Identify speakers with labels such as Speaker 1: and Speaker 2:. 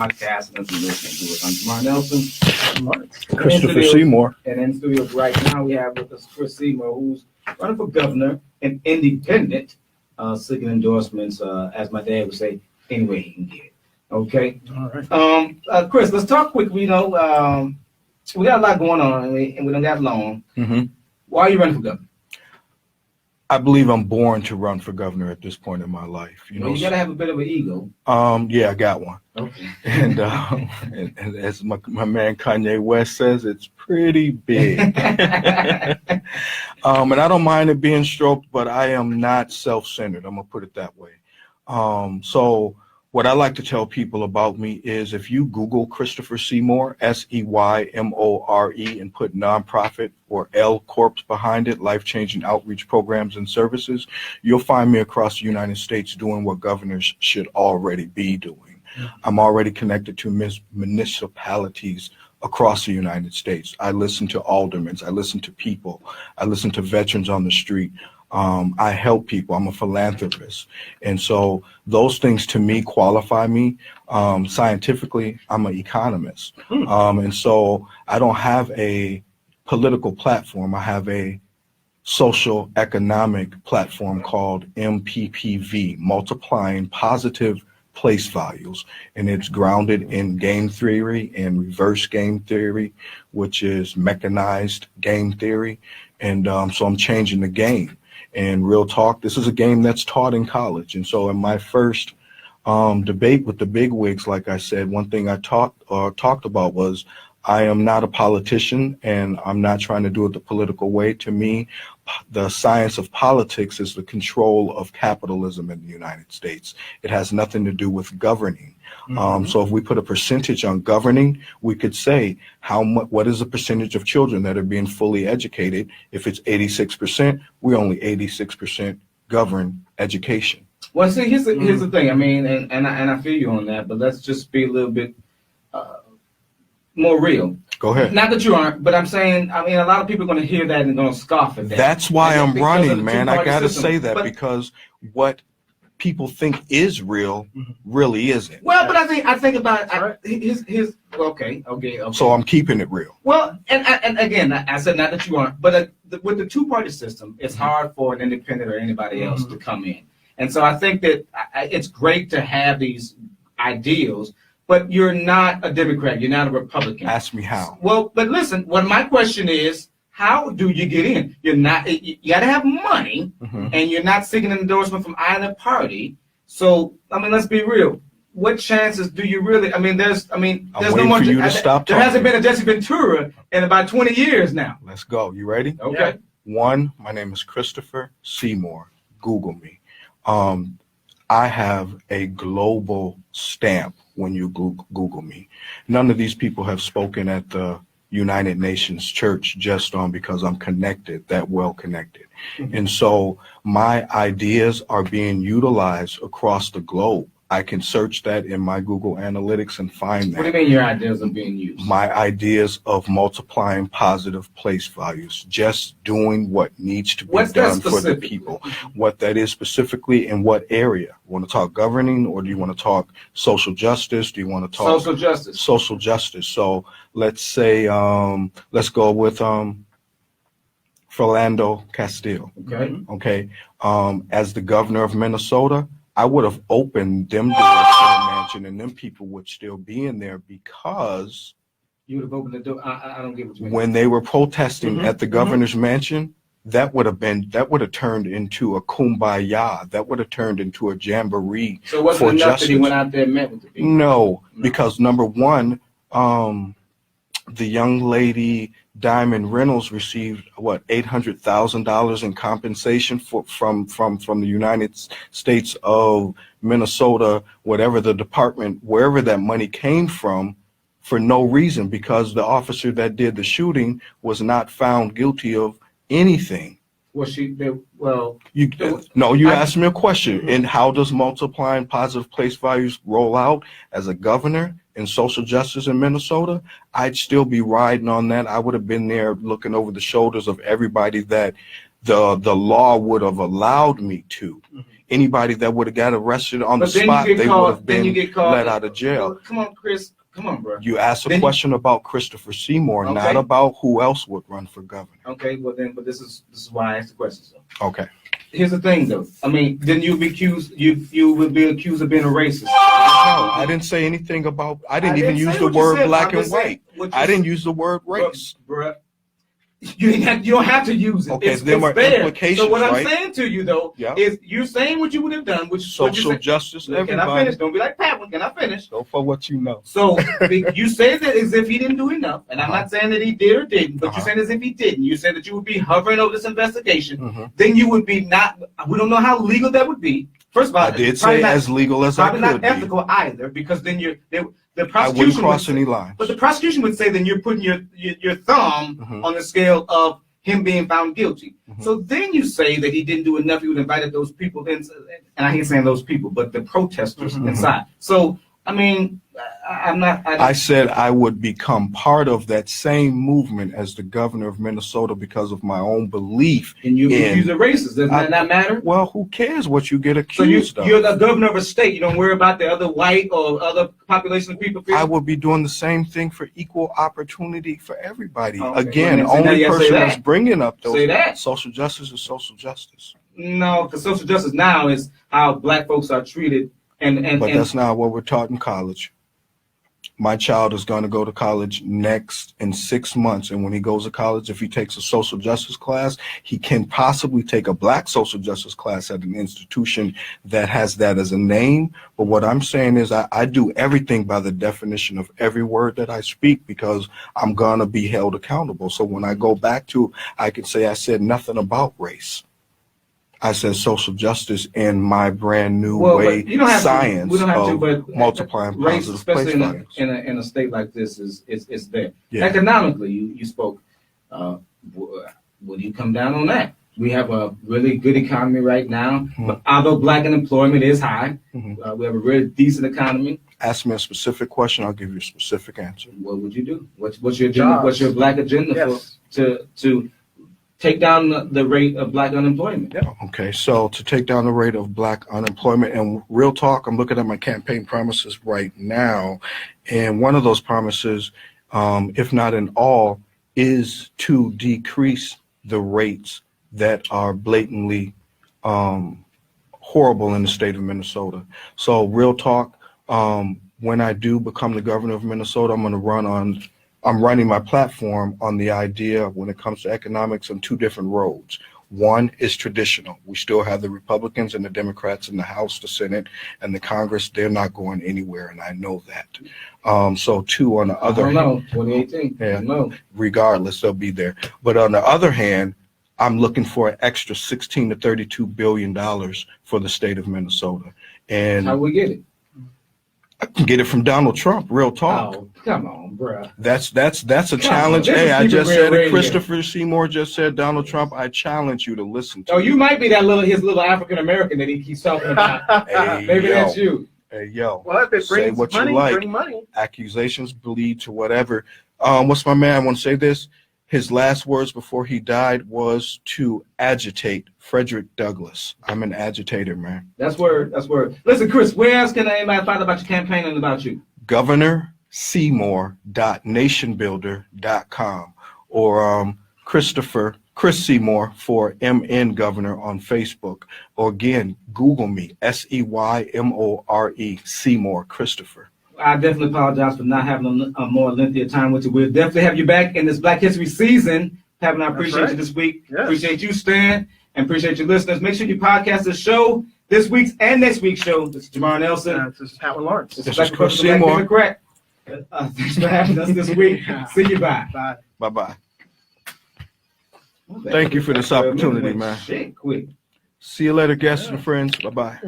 Speaker 1: Podcast and listening to us. I'm Jamar Nelson.
Speaker 2: Christopher Seymour.
Speaker 1: And in studios right now we have with us Chris Seymour, who's running for governor and independent, seeking endorsements, as my dad would say, any way he can get it. Okay?
Speaker 2: All right.
Speaker 1: Chris, let's talk quickly. We got a lot going on and we don't got long.
Speaker 2: Mm-hmm.
Speaker 1: Why are you running for governor?
Speaker 2: I believe I'm born to run for governor at this point in my life.
Speaker 1: You got to have a bit of an ego.
Speaker 2: Yeah, I got one.
Speaker 1: Okay.
Speaker 2: And as my man Kanye West says, it's pretty big. And I don't mind it being stroked, but I am not self-centered. I'm gonna put it that way. So what I like to tell people about me is if you Google Christopher Seymour, Seymore, and put nonprofit or L Corps behind it, life-changing outreach programs and services, you'll find me across the United States doing what governors should already be doing. I'm already connected to municipalities across the United States. I listen to aldermen, I listen to people, I listen to veterans on the street. I help people. I'm a philanthropist. And so those things to me qualify me. Scientifically, I'm an economist. And so I don't have a political platform. I have a social economic platform called MPPV, Multiplying Positive Place Values. And it's grounded in game theory and reverse game theory, which is mechanized game theory. And so I'm changing the game. And real talk, this is a game that's taught in college. And so in my first debate with the bigwigs, like I said, one thing I talked about was I am not a politician and I'm not trying to do it the political way. To me, the science of politics is the control of capitalism in the United States. It has nothing to do with governing. So if we put a percentage on governing, we could say what is the percentage of children that are being fully educated? If it's 86%, we only 86% govern education.
Speaker 1: Well, see, here's the thing. I mean, and I feel you on that, but let's just be a little bit more real.
Speaker 2: Go ahead.
Speaker 1: Not that you aren't, but I'm saying, I mean, a lot of people are going to hear that and going to scoff at that.
Speaker 2: That's why I'm running, man. I got to say that because what people think is real really isn't.
Speaker 1: Well, but I think about his okay.
Speaker 2: So I'm keeping it real.
Speaker 1: Well, and again, I said not that you aren't, but with the two-party system, it's hard for an independent or anybody else to come in. And so I think that it's great to have these ideals, but you're not a Democrat, you're not a Republican.
Speaker 2: Ask me how.
Speaker 1: Well, but listen, my question is, how do you get in? You got to have money, and you're not seeking an endorsement from either party. So, I mean, let's be real. What chances do you really? I mean, there's no more. There hasn't been a Jesse Ventura in about 20 years now.
Speaker 2: Let's go. You ready?
Speaker 1: Okay.
Speaker 2: One, my name is Christopher Seymour. Google me. I have a global stamp when you Google me. None of these people have spoken at the United Nations Church just because I'm connected, that well connected. And so my ideas are being utilized across the globe. I can search that in my Google Analytics and find that.
Speaker 1: What do you mean your ideas are being used? My
Speaker 2: ideas of multiplying positive place values, just doing what needs to be done for the people. What that is specifically in what area? Want to talk governing, or do you want to talk social justice? Do you want to talk
Speaker 1: social justice?
Speaker 2: Social justice. So let's say, let's go with Philando Castile. Okay. As the governor of Minnesota, I would have opened them doors to the mansion, and them people would still be in there because
Speaker 1: you would have opened the door. I don't get what you mean.
Speaker 2: When they were protesting at the governor's mansion, that would have turned into a kumbaya. That would have turned into a jamboree.
Speaker 1: So it wasn't enough that he went out there and met with the people?
Speaker 2: No, because number one, the young lady Diamond Reynolds received $800,000 in compensation from the United States of Minnesota, whatever the department, wherever that money came from, for no reason, because the officer that did the shooting was not found guilty of anything.
Speaker 1: You
Speaker 2: asked me a question. And how does multiplying positive place values roll out? As a governor in social justice in Minnesota, I'd still be riding on that. I would have been there looking over the shoulders of everybody that the law would have allowed me to. anybody that would have got arrested on the
Speaker 1: But then
Speaker 2: spot,
Speaker 1: you get
Speaker 2: they
Speaker 1: called-
Speaker 2: would have
Speaker 1: then
Speaker 2: been
Speaker 1: you get called-
Speaker 2: let out of jail.
Speaker 1: Well, come on, Chris. Come on, bro.
Speaker 2: You asked a
Speaker 1: Then you-
Speaker 2: question about Christopher Seymour,
Speaker 1: Okay.
Speaker 2: not about who else would run for governor.
Speaker 1: Okay, well then, but this is why I asked the question. So.
Speaker 2: Okay.
Speaker 1: Here's the thing, though. I mean, then you'd be accused. You would be accused of being a racist.
Speaker 2: No, I didn't say anything about. I didn't even use
Speaker 1: say
Speaker 2: the
Speaker 1: what you
Speaker 2: word
Speaker 1: said,
Speaker 2: black
Speaker 1: I'm
Speaker 2: and
Speaker 1: just saying
Speaker 2: white.
Speaker 1: what you
Speaker 2: I didn't
Speaker 1: said.
Speaker 2: use the word race.
Speaker 1: Bruh. You don't have to use it.
Speaker 2: Okay,
Speaker 1: it's,
Speaker 2: there
Speaker 1: it's
Speaker 2: are
Speaker 1: there.
Speaker 2: implications,
Speaker 1: So what I'm
Speaker 2: right?
Speaker 1: saying to you though
Speaker 2: Yeah.
Speaker 1: is you're saying what you would have done, which
Speaker 2: Social justice,
Speaker 1: Can I
Speaker 2: everybody.
Speaker 1: finish? Don't be like Patwin. Can I finish?
Speaker 2: Go for what you know.
Speaker 1: So you say that as if he didn't do enough, and I'm not saying that he did or didn't, but you're saying as if he didn't. You said that you would be hovering over this investigation. Then you would be not. We don't know how legal that would be. First of all,
Speaker 2: I did say
Speaker 1: not,
Speaker 2: as legal as I
Speaker 1: probably
Speaker 2: could
Speaker 1: not
Speaker 2: be.
Speaker 1: ethical either, because then the
Speaker 2: I wouldn't
Speaker 1: prosecution
Speaker 2: cross
Speaker 1: would
Speaker 2: any
Speaker 1: say,
Speaker 2: lines.
Speaker 1: but the prosecution would say then you're putting your thumb on the scale of him being found guilty. So then you say that he didn't do enough. He would have invited those people in, and I hate saying those people, but the protesters inside. So I mean, I'm not.
Speaker 2: I said I would become part of that same movement as the governor of Minnesota because of my own belief.
Speaker 1: And you
Speaker 2: in-
Speaker 1: accuse of racist. Does that not matter?
Speaker 2: Well, who cares what you get
Speaker 1: So
Speaker 2: accused of?
Speaker 1: you're the governor of a state. You don't worry about the other white or other population of people.
Speaker 2: I would be doing the same thing for equal opportunity for everybody.
Speaker 1: Okay.
Speaker 2: Again,
Speaker 1: Well, then,
Speaker 2: only
Speaker 1: you gotta say
Speaker 2: person
Speaker 1: that.
Speaker 2: that's bringing up those
Speaker 1: Say that.
Speaker 2: social justice is social justice.
Speaker 1: No, because social justice now is how black folks are treated, and
Speaker 2: But that's not what we're taught in college. My child is going to go to college next in 6 months. And when he goes to college, if he takes a social justice class, he can possibly take a black social justice class at an institution that has that as a name. But what I'm saying is I do everything by the definition of every word that I speak because I'm going to be held accountable. So when I go back to, I can say I said nothing about race. I said social justice in my brand new way,
Speaker 1: you don't have
Speaker 2: science
Speaker 1: to, we don't have to,
Speaker 2: of
Speaker 1: but
Speaker 2: multiplying
Speaker 1: race,
Speaker 2: positive
Speaker 1: especially
Speaker 2: place values.
Speaker 1: in a state like this, is there.
Speaker 2: Yeah.
Speaker 1: Economically, you spoke. Will you come down on that? We have a really good economy right now, but although black unemployment is high, we have a really decent economy.
Speaker 2: Ask me a specific question, I'll give you a specific answer.
Speaker 1: What would you do? What's your agenda? What's your black agenda to take down the rate of black unemployment?
Speaker 2: Okay, so to take down the rate of black unemployment, and real talk, I'm looking at my campaign promises right now, and one of those promises, if not in all, is to decrease the rates that are blatantly horrible in the state of Minnesota. So real talk, when I do become the governor of Minnesota, I'm running my platform on the idea when it comes to economics on two different roads. One is traditional. We still have the Republicans and the Democrats in the House, the Senate, and the Congress. They're not going anywhere, and I know that. So two, on the other hand,
Speaker 1: 2018.
Speaker 2: yeah, regardless, they'll be there. But on the other hand, I'm looking for an extra $16 to $32 billion for the state of Minnesota. And
Speaker 1: how we get it?
Speaker 2: I can get it from Donald Trump, real talk.
Speaker 1: Oh, come on, bruh.
Speaker 2: That's a challenge.
Speaker 1: on,
Speaker 2: Hey, I just said
Speaker 1: radio.
Speaker 2: it. Christopher Seymour just said Donald Trump. I challenge you to listen to.
Speaker 1: Oh, you might be his little African American that he keeps talking about.
Speaker 2: Hey,
Speaker 1: Maybe
Speaker 2: yo.
Speaker 1: that's you.
Speaker 2: Hey, yo.
Speaker 3: Well, if it
Speaker 2: Say
Speaker 3: brings
Speaker 2: what
Speaker 3: money,
Speaker 2: you like.
Speaker 3: bring money.
Speaker 2: Accusations lead to whatever. What's my man? I want to say this. His last words before he died was to agitate Frederick Douglass. I'm an agitator, man.
Speaker 1: That's word. Listen, Chris, where else can anybody find out about your campaign and about you?
Speaker 2: GovernorSeymour.nationbuilder.com or Chris Seymour for MN Governor on Facebook. Or again, Google me, Seymore, Seymour Christopher.
Speaker 1: I definitely apologize for not having a more lengthier time with you. We'll definitely have you back in this Black History season. Patwin, I appreciate you this week.
Speaker 3: Yes.
Speaker 1: Appreciate you, Stan, and appreciate your listeners. Make sure you podcast the show, this week's and next week's show. This is Jamar Nelson.
Speaker 3: This is Patwin Lawrence.
Speaker 2: This is Chris Seymour.
Speaker 1: Thanks for having us this week. See you. Bye.
Speaker 3: Bye.
Speaker 2: Bye-bye. Thank you for this opportunity, man.
Speaker 1: Shit, quick.
Speaker 2: See you later, guests and friends. Bye-bye.